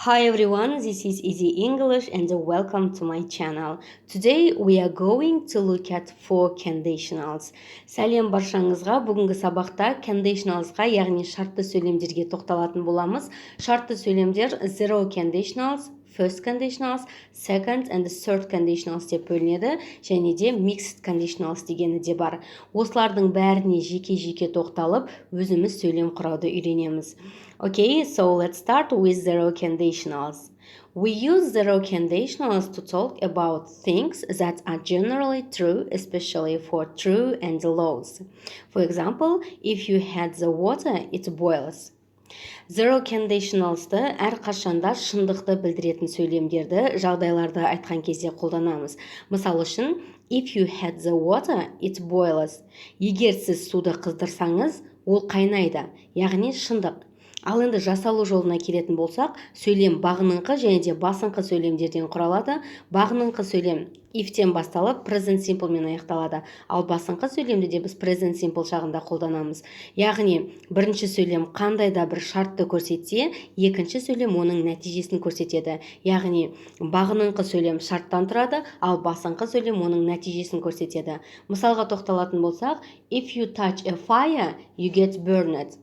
Hi everyone, this is Easy English and welcome to my channel. Today we are going to look at four conditionals. Сәлем баршаңызға, бүгінгі сабақта conditionalsға, яғни шартты сөйлемдерге тоқталатын боламыз. Шартты сөйлемдер zero conditionals, first conditionals, second and third conditionals деп бөлінеді, және де mixed conditionals дегені де бар. Осылардың бәріне жеке-жеке тоқталып, өзіміз сөйлем құрауды үйренеміз. Okay, so let's start with zero conditionals. We use zero conditionals to talk about things that are generally true, especially for true and lows. For example, if you had the water, it boils. Zero conditionals'ты әрқашанда шындықты білдіретін сөйлемдерді жағдайларда айтқан кезде қолданамыз. Мысал үшін, if you had the water, it boils. Егер сіз суды қыздырсаңыз, ол қайнайды, яғни шындық. Ал енді жасалу жолына келетін болсақ, сөйлем бағыныңқы және де басыңқы сөйлемдерден құралады. Бағыныңқы сөйлем if-тен басталып present simple мен аяқталады. Ал басыңқы сөйлемді де біз present simple шағында қолданамыз. Яғни, бірінші сөйлем қандай да бір шартты көрсетсе, екінші сөйлем оның нәтижесін көрсетеді. Яғни, бағыныңқы сөйлем шарттан тұрады, ал басыңқы сөйлем оның нәтижесін көрсетеді. Мысалға тоқталатын болсақ, if you touch a fire, you get burned.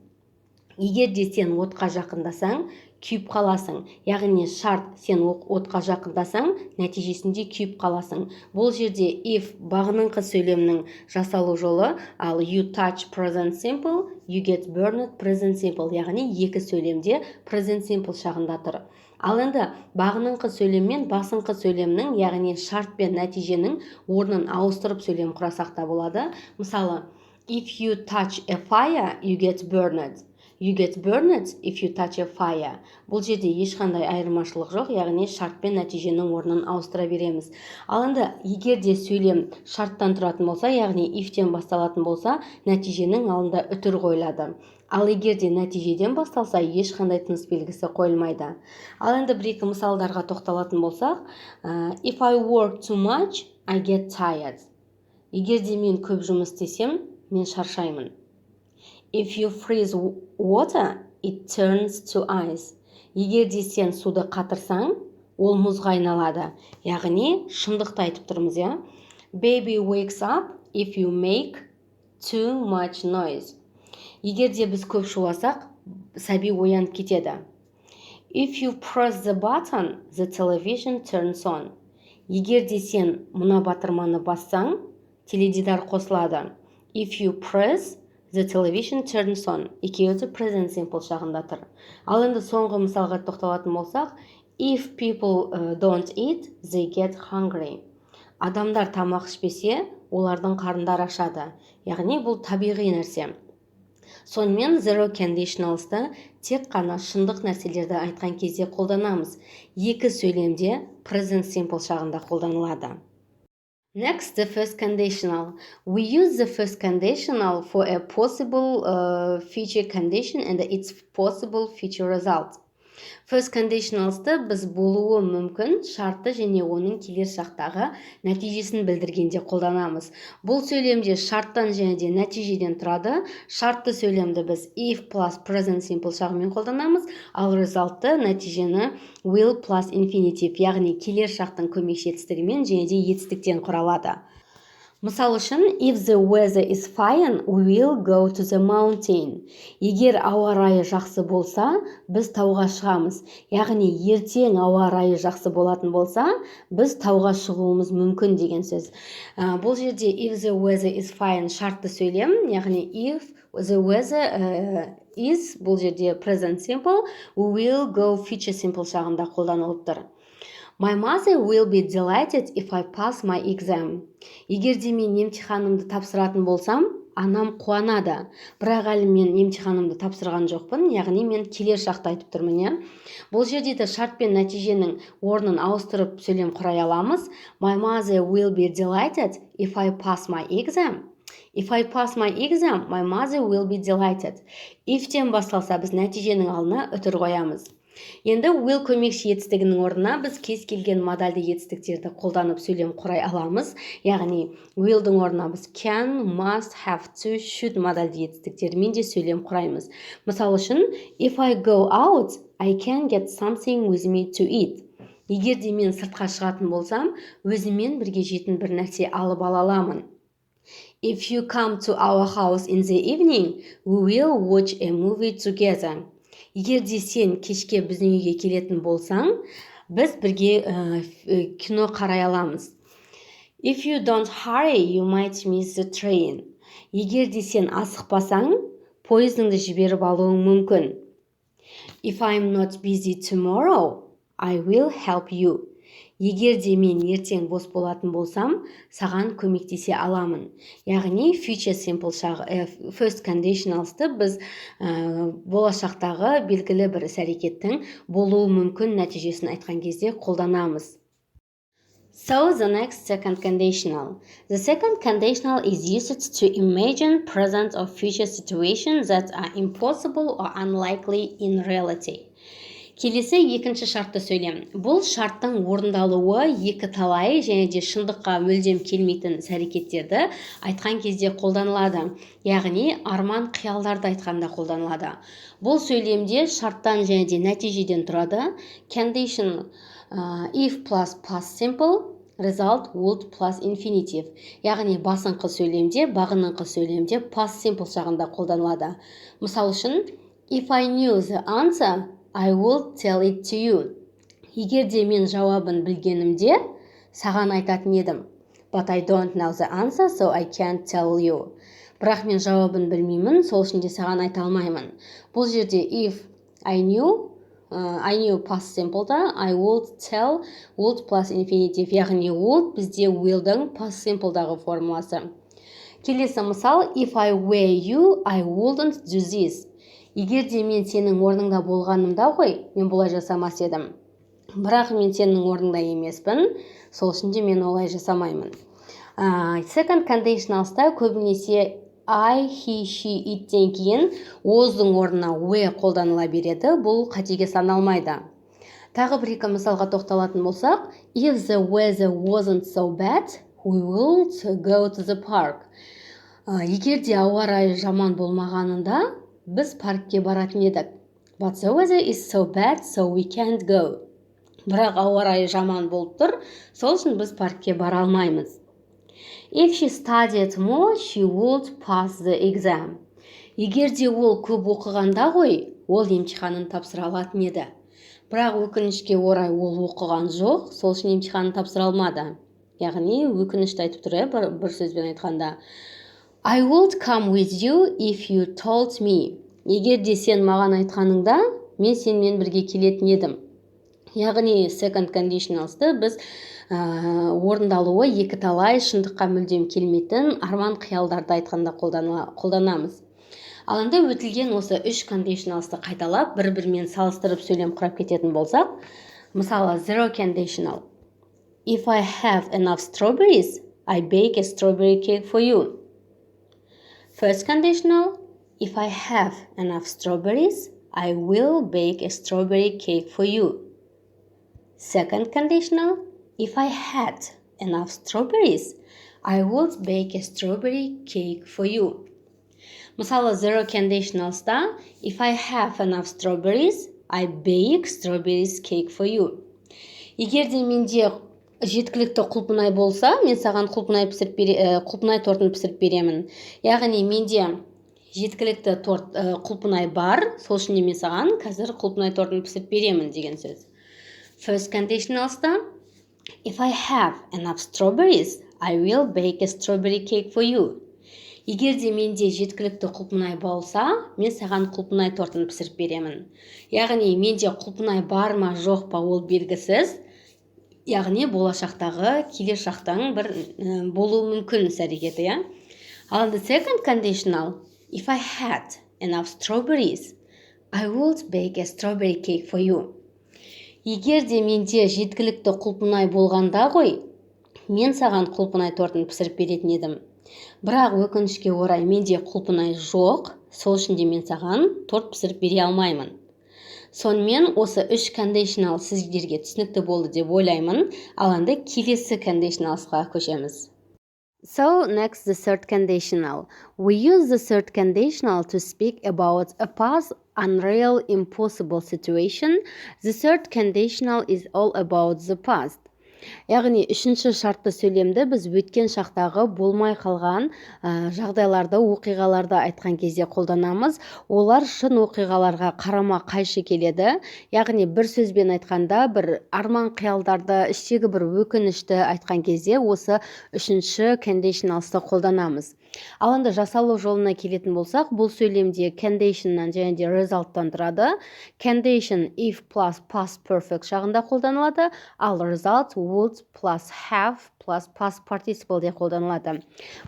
Егер де сен отқа жақындасаң, күйіп қаласың. Яғни шарт, сен отқа жақындасаң, нәтижесінде күйіп қаласың. Бұл жерде if бағыныңқы сөйлемнің жасалу жолы, ал you touch present simple, you get burned present simple. Яғни екі сөйлемде present simple шағында тұр. Ал енді бағыныңқы сөйлем мен басыңқы сөйлемнің, яғни шарт пен нәтиженің орнын ауыстырып сөйлем құрасақ та болады. Мысалы, if you touch a fire, you get burned. You get burned if you touch a fire. Бұл жерде ешқандай айырмашылық жоқ, яғни шарт пен нәтиженің орнын ауыстыра береміз. Ал енді егер де сөйлем шарттан тұратын болса, яғни if-тен басталатын болса, нәтиженің алдында үтір қойылады. Ал егер де нәтижеден басталса, ешқандай тыныс белгісі қойылмайды. Ал енді бір-екі мысалдарға тоқталатын болсақ, if I work too much, I get tired. Егер де мен көп жұмыс істесем, мен шаршаймын. If you freeze water, it turns to ice. Егер де сен суды қатырсаң, ол мұзға айналады. Яғни, шындықты айтып тұрмыз, я? Baby wakes up if you make too much noise. Егер де біз көп шуласақ, сәби оянып кетеді. If you press the button, the television turns on. Егер де сен мына батырманы бассаң, теледидар қосылады. If you press, the television turns on. Екеуі де present simple шағында тұр. Ал енді соңғы мысалға тоқталатын болсақ, if people don't eat, they get hungry. Адамдар тамақ ішпесе, олардың қарындары ашады. Яғни бұл табиғи нәрсе. Сонымен zero conditionals'ты тек қана шындық нәрселерді айтқан кезде қолданамыз. Екі сөйлемде present simple шағында қолданылады. Next, the first conditional. We use the first conditional for a possible future condition and its possible future result. First conditionals'ты біз болуы мүмкін шартты және оның келер шақтағы нәтижесін білдіргенде қолданамыз. Бұл сөйлемде шарттан және де нәтижеден тұрады. Шартты сөйлемді біз if plus present simple шағымен қолданамыз, ал result'ты нәтижені will plus infinitive, яғни келер шақтың көмекші етістігімен және де етістіктен құралады. Мысал үшін, if the weather is fine, we will go to the mountain. Егер ауа райы жақсы болса, біз тауға шығамыз. Яғни, ертең ауа райы жақсы болатын болса, біз тауға шығуымыз мүмкін деген сөз. Бұл жерде if the weather is fine шартты сөйлем, яғни if the weather is, бұл жерде present simple, we will go future simple шағында қолданылып тұр. My mother will be delighted if I pass my exam. Егер де мен емтиханымды тапсыратын болсам, анам қуанады. Бірақ әлі мен емтиханымды тапсырған жоқпын, яғни мен келер шақты айтып тұрмын. Бұл жерде де шарт пен нәтиженің орнын ауыстырып сөйлем құрай аламыз. My mother will be delighted if I pass my exam. If I pass my exam, my mother will be delighted. If-тен басталса, біз нәтиженің алдына үтір қоямыз. Енді will көмекші етістігінің орнына біз кез келген модальды етістіктерді қолданып сөйлем құрай аламыз. Яғни willдің орнына біз can, must, have to, should модальды етістіктерімен де сөйлем құраймыз. Мысал үшін, if I go out, I can get something with me to eat. Егер де мен сыртқа шығатын болсам, өзіммен бірге жейтін бір нәрсе алып ала аламын. If you come to our house in the evening, we will watch a movie together. Егер де сен кешке біздің үйге келетін болсаң, біз бірге кино қарай аламыз. If you don't hurry, you might miss the train. Егер де сен асықпасаң, пойызыңды жіберіп алуың мүмкін. If I'm not busy tomorrow, I will help you. Егер де мен ертең бос болатын болсам, саған көмектесе аламын. Яғни future simple first conditionals'ты біз болашақтағы белгілі бір іс-әрекеттің болуы мүмкін нәтижесін айтқан кезде қолданамыз. So the next second conditional. The second conditional is used to imagine present or future situations that are impossible or unlikely in reality. Келесі екінші шартты сөйлем. Бұл шарттың орындалуы екі талай және де шындыққа мүлдем келмейтін іс-әрекеттерді айтқан кезде қолданылады. Яғни арман қиялдарды айтқанда қолданылады. Бұл сөйлемде шарттан және де нәтижеден тұрады. Condition if plus past simple, result would plus infinitive. Яғни басыңқы сөйлемде, бағыныңқы сөйлемде past simple жағында қолданылады. Мысал үшін, if I knew the answer, I would tell it to you. Егер де мен жауабын білгенімде, саған айтатын едім. But I don't know the answer, so I can't tell you. Бірақ мен жауабын білмеймін, сол үшін де саған айта алмаймын. Бұл жерде if I knew past simple'да I would tell would plus infinitive. Яғни would бізде will'дің past simple'дағы формуласы. Келесі мысал, if I were you, I wouldn't do this. Егер де мен сенің орныңда болғанымда ғой, мен бұлай жасамас едім. Бірақ мен сенің орныңда емеспін, сол үшін де мен олай жасамаймын. Second conditionals'та көбінесе I, he, she, ittен кейін was'дың орнына were қолданыла береді, бұл қатеге саналмайды. Тағы бір екі мысалға тоқталатын болсақ, if the weather wasn't so bad, we would go to the park. Егер де ауа райы жаман болмағанында, біз паркке баратын едік. But the weather is so bad, so we can't go. Бірақ ауа райы жаман болып тұр, сол үшін біз паркке бара алмаймыз. If she studied more, she would pass the exam. Егер де ол көп оқығанда ғой, ол емтиханын тапсыра алатын еді. Бірақ өкінішке орай ол оқыған жоқ, сол үшін емтиханын тапсыра алмады. Яғни өкінішті айтып тұр, бір сөзбен айтқанда. I would come with you if you told me. Егер де сен маған айтқаныңда, мен сенімен бірге келетін едім. Яғни second conditionals'ты біз орындалуы екі талай шындыққа мүлдем келмейтін арман қиялдарды айтқанда қолданамыз. Ал енді өтілген осы үш conditionals'ты қайталап, бір-бірімен салыстырып сөйлем құрап кететін болсақ, мысалы zero conditional. If I have enough strawberries, I bake a strawberry cake for you. First conditional, if I have enough strawberries, I will bake a strawberry cake for you. Second conditional, if I had enough strawberries, I would bake a strawberry cake for you. Мысалы, zero conditionals'та, if I have enough strawberries, I bake strawberries cake for you. Егер де менде жеткілікті құлпынай болса, мен саған құлпынай тортын пісіріп беремін. Яғни менде жеткілікті құлпынай бар, сол үшін мен саған қазір құлпынай тортын пісіріп беремін деген сөз. First conditionals'та, if I have enough strawberries, I will bake a strawberry cake for you. Егер де менде жеткілікті құлпынай болса, мен саған құлпынай тортын пісіріп беремін. Яғни менде құлпынай бар ма, жоқ па, ол белгісіз. Яғни болашақтағы келер шақтың бір болуы мүмкін іс-әрекеті, иә? Ал the second conditional, if I had enough strawberries, I would bake a strawberry cake for you. Егер де менде жеткілікті құлпынай болғанда ғой, мен саған құлпынай тортын пісіріп беретін едім. Бірақ өкінішке орай менде құлпынай жоқ, сол үшін де мен саған торт пісіріп бере алмаймын. Сонымен осы үш conditional сіздерге түсінікті болды деп ойлаймын. Ал енді келесі conditionals'қа көшеміз. So next, the third conditional. We use the third conditional to speak about a past, unreal, impossible situation. The third conditional is all about the past. Яғни үшінші шартты сөйлемді біз өткен шақтағы болмай қалған жағдайларды, оқиғаларды айтқан кезде қолданамыз. Олар шын оқиғаларға қарама қайшы келеді. Яғни бір сөзбен айтқанда бір арман қиялдарды, іштегі бір өкінішті айтқан кезде осы үшінші conditionalsты қолданамыз. Ал енді жасалу жолына келетін болсақ, бұл сөйлемде conditionнан және де resulttан тұрады. Condition if plus past perfect жағында қолданылады, ал result would plus have plus past participle де қолданылады.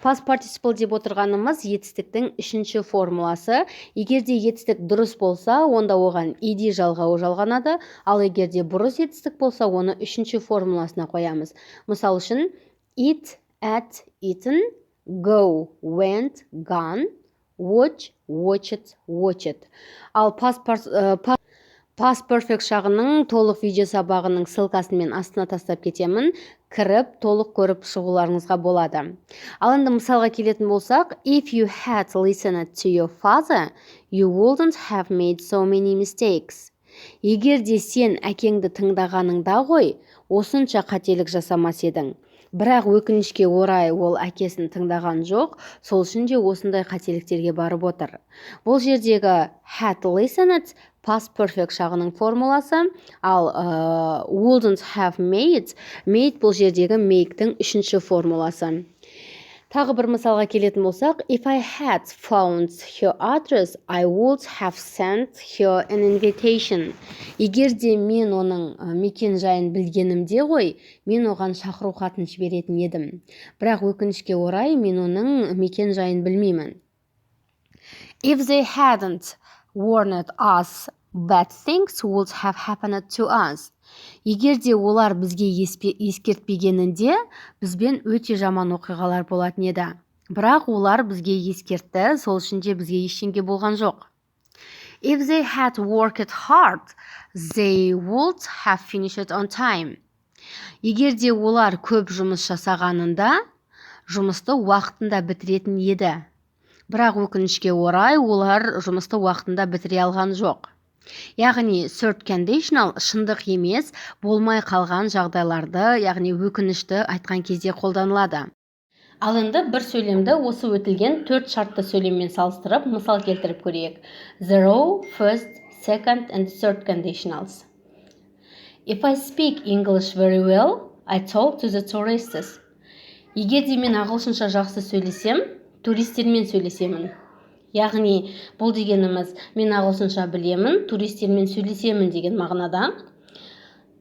Past participle деп отырғанымыз етістіктің үшінші формуласы. Егер де етістік дұрыс болса, онда оған ed жалғауы жалғанады, ал егер де бұрыс етістік болса, оны үшінші формуласына қоямыз. Мысал үшін, eat, ate, eaten, go, went, gone, watch, watched, watched. Ал past perfect шағының толық видео сабағының ссылкасын мен астына тастап кетемін. Кіріп, толық көріп шығуларыңызға болады. Ал енді мысалға келетін болсақ, if you had listened to your father, you wouldn't have made so many mistakes. Егер де сен әкеңді тыңдағаныңда ғой, осынша қателік жасамас едің. Бірақ өкінішке орай ол әкесін тыңдаған жоқ, сол үшін де осындай қателіктерге барып отыр. Бұл жердегі had listened past perfect шағының формуласы, ал wouldn't have made бұл жердегі make'тің үшінші формуласы. Тағы бір мысалға келетін болсақ, if I had found her address, I would have sent her an invitation. Егер де мен оның мекен жайын білгенімде ғой, мен оған шақыру хатын жіберетін едім. Бірақ өкінішке орай мен оның мекен жайын білмеймін. If they hadn't warned us, bad things would have happened to us. Егер де олар бізге ескертпегенінде, бізбен өте жаман оқиғалар болатын еді. Бірақ олар бізге ескертті, сол үшін де бізге ештеңе болған жоқ. If they had worked hard, they would have finished on time. Егер де олар көп жұмыс жасағанында, жұмысты уақытында бітіретін еді. Бірақ өкінішке орай, олар жұмысты уақытында бітіре алған жоқ. Яғни third conditional шындық емес, болмай қалған жағдайларды, яғни өкінішті айтқан кезде қолданылады. Ал енді бір сөйлемді осы өтілген төрт шартты сөйлеммен салыстырып, мысал келтіріп көрейік. The row, first, second and third conditionals. If I speak English very well, I talk to the tourists. Егер де мен ағылшынша жақсы сөйлесем, туристермен сөйлесемін. Яғни, бұл дегеніміз, мен ағылшынша білемін, туристермен сөйлесемін деген мағынада.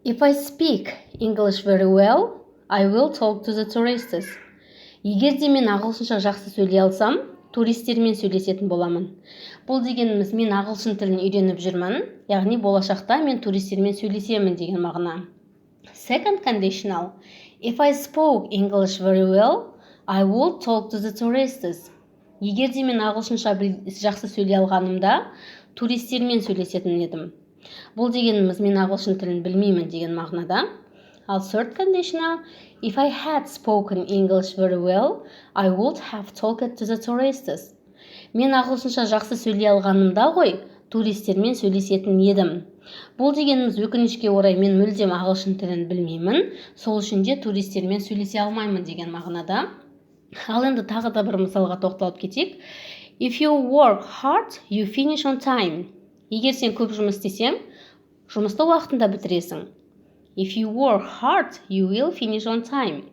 If I speak English very well, I will talk to the tourists. Егер де мен ағылшынша жақсы сөйлей алсам, туристермен сөйлесетін боламын. Бұл дегеніміз, мен ағылшын тілін үйреніп жүрмін, яғни болашақта мен туристермен сөйлесемін деген мағына. Second conditional. If I spoke English very well, I will talk to the tourists. Егер де мен ағылшынша жақсы сөйлей алғанымда, туристермен сөйлесетін едім. Бұл дегеніміз, мен ағылшын тілін білмеймін деген мағынада. Ал third conditional, if I had spoken English very well, I would have talked to the tourists. Мен ағылшынша жақсы сөйлей алғанымда ғой, туристермен сөйлесетін едім. Бұл дегеніміз, өкінішке орай мен мүлдем ағылшын тілін білмеймін, сол үшін де туристермен сөйлесе алмаймын деген мағынада. Ал енді тағы да бір мысалға тоқталып кетейік. If you work hard, you finish on time. Егер сен көп жұмыс істесең, жұмысты уақытында бітіресің. If you work hard, you will finish on time.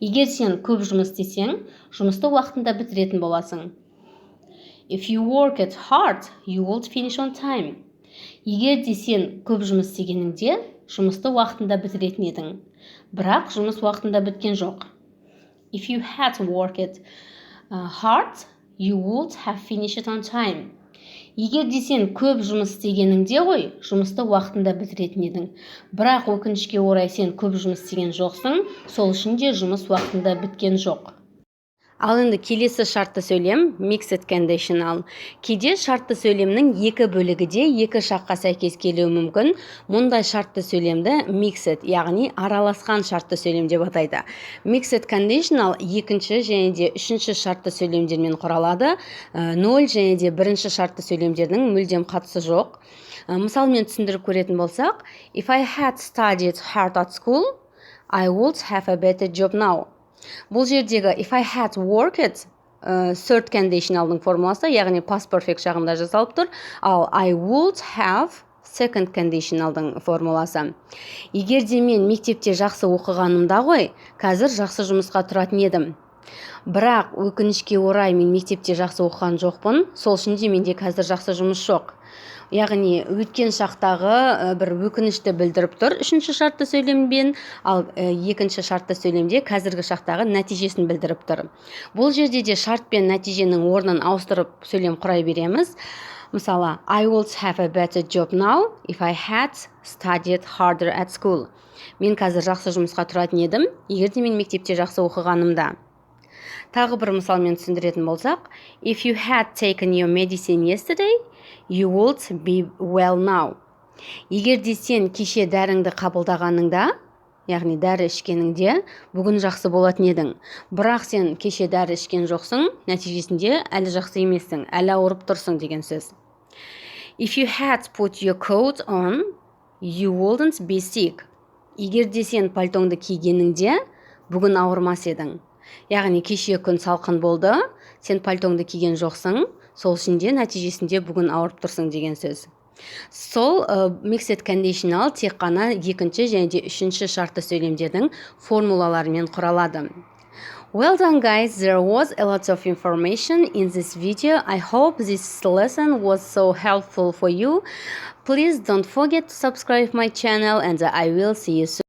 Егер сен көп жұмыс істесең, жұмысты уақытында бітіретін боласың. If you worked hard, you would finish on time. Егер де сен көп жұмыс істегеніңде, жұмысты уақытында бітіретін едің. Бірақ жұмыс уақытында біткен жоқ. If you had worked hard, you would have finished on time. Егер де сен көп жұмыс істегеніңде ғой, жұмысты уақытында бітіретін едің. Бірақ өкінішке орай сен көп жұмыс істеген жоқсың, сол үшін де жұмыс уақытында біткен жоқ. Ал енді келесі шартты сөйлем mixed conditional. Кейде шартты сөйлемнің екі бөлігі де екі шаққа сәйкес келуі мүмкін. Мұндай шартты сөйлемді mixed, яғни араласқан шартты сөйлем деп атайды. Mixed conditional екінші және де үшінші шартты сөйлемдермен құралады. 0 және де бірінші шартты сөйлемдердің мүлдем қатысы жоқ. Мысалмен түсіндіріп көретін болсақ, if I had studied hard at school, I would have a better job now. Бұл жердегі if I had worked third conditionalдың формуласы, яғни past perfect жағында жасалып тұр, ал I would have second conditionalдың формуласы. Егер де мен мектепте жақсы оқығанымда ғой, қазір жақсы жұмысқа тұратын едім. Бірақ өкінішке орай мен мектепте жақсы оқыған жоқпын, сол үшін де менде қазір жақсы жұмыс жоқ. Яғни өткен шақтағы бір өкінішті білдіріп тұр үшінші шартты сөйлеммен, ал екінші шартты сөйлемде қазіргі шақтағы нәтижесін білдіріп тұр. Бұл жерде де шарт пен нәтиженің орнын ауыстырып сөйлем құрай береміз. Мысалы, I would have a better job now if I had studied harder at school. Мен қазір жақсы жұмысқа тұратын едім, егер де мен мектепте жақсы оқығанымда. Тағы бір мысалмен түсіндіретін болсақ, if you had taken your medicine yesterday, you would be well now. Егер де сен кеше дәріңді қабылдағаныңда, яғни дәрі ішкеніңде, бүгін жақсы болатын едің. Бірақ сен кеше дәрі ішкен жоқсың, нәтижесінде әлі жақсы емессің, әлі ауырып тұрсың деген сөз. If you had put your coat on, you wouldn't be sick. Егер де сен пальтоңды кигеніңде, бүгін ауырмас едің. Яғни кеше күн салқын болды, сен пальтоңды киген жоқсың, сол үшін де нәтижесінде бүгін ауырып тұрсың деген сөз. Сол mixed conditional тек қана екінші және де үшінші шартты сөйлемдердің формулаларымен құралады. Well done guys, there was a lot of information in this video. I hope this lesson was so helpful for you. Please don't forget to subscribe my channel and I will see you soon.